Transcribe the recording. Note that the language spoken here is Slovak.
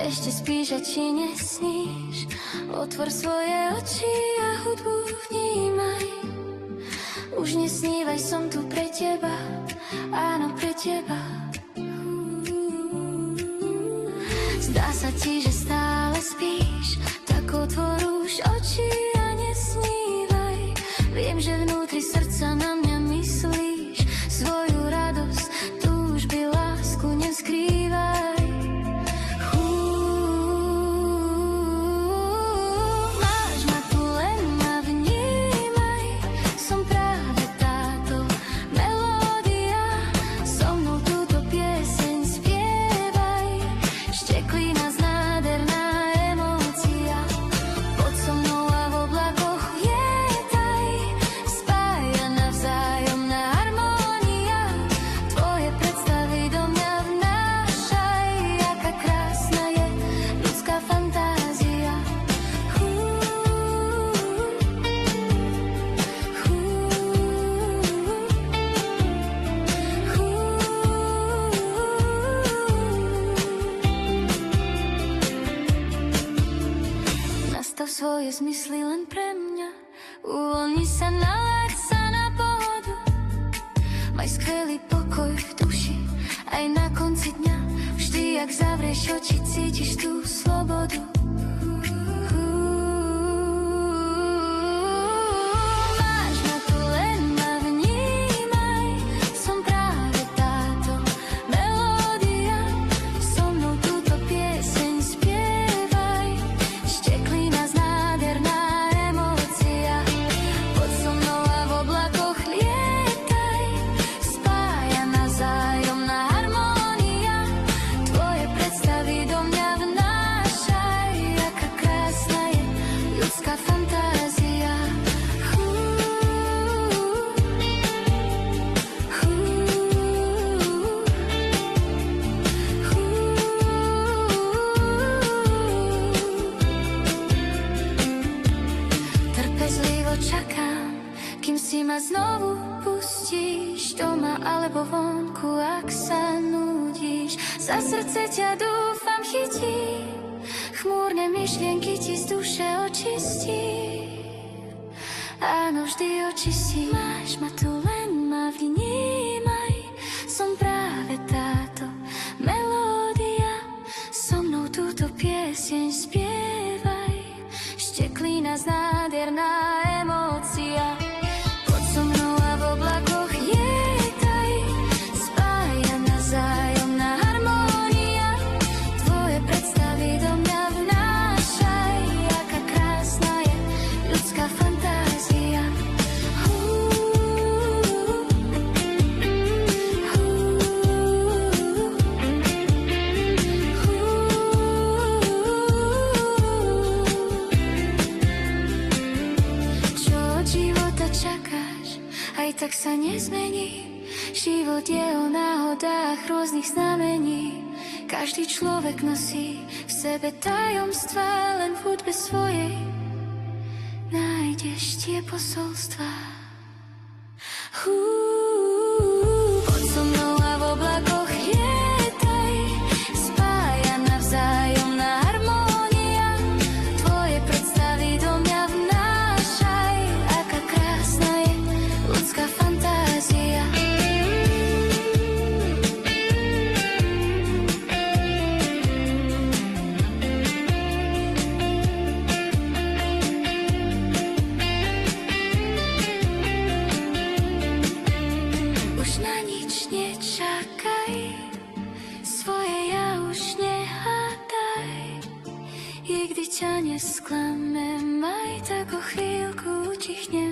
Ešte spíš a či nesníš? Otvor svoje oči a hudbu vnímaj. Už nesnívaj, som tu pre teba, áno, pre teba. Zdá sa ti, že stále spíš, tak otvor už oči a nesnívaj. Viem, že vnútri srdca na mňa myslíš, svoju radosť, túžby, lásku neskrývaj. Svoje zmysly len pre mňa, uvoľni sa, nalaď sa na pohodu. Maj skvelý pokoj v duši, aj na konci dňa. Vždy, jak zavrieš oči, cítiš tú slobodu. Máš ma tu, len ma vnímaj. Som práve táto melódia. So mnou túto pieseň spievaj. Šteklina z nádherná emócia. Poď so mnou a v oblakoch lietaj. Spája nás vzájomná harmónia. Tvoje predstavy do mňa vnášaj. Aká krásna je ľudská fantázia. Trpezlivo čakám, kým si ma znovu pustíš, doma alebo vonku, ak sa nudíš. Za srdce ťa dúfam chytí, chmúrne myšlienky ti z duše očistí. Áno, vždy očistí. Máš ma tu, len ma vnímaj. Som práve táto melódia. So mnou túto pieseň spievaj. Šteklina z nádherná emócia. Poď so mnou a v oblakoch lietaj. Spája nás vzájomná harmónia. Tvoje predstavy do mňa vnášaj. Aká krásna je ľudská fantázia. Čo od života čakáš, aj tak sa nezmení. Život je o náhodách rôznych znamení. Každý človek nosí v sebe tajomstvá, len v hudbe svojej nájdeš tie posolstvá. Poď so mnou a v oblakoch lietaj. Spája navzájomná harmónia. Tvoje predstavy do mňa vnášaj. Aká krásna je ľudská fantázia. Už na nič nečakaj, svoje ja už nehádaj. I kdy ťa nesklamem, aj tak o chvíľku utichnem.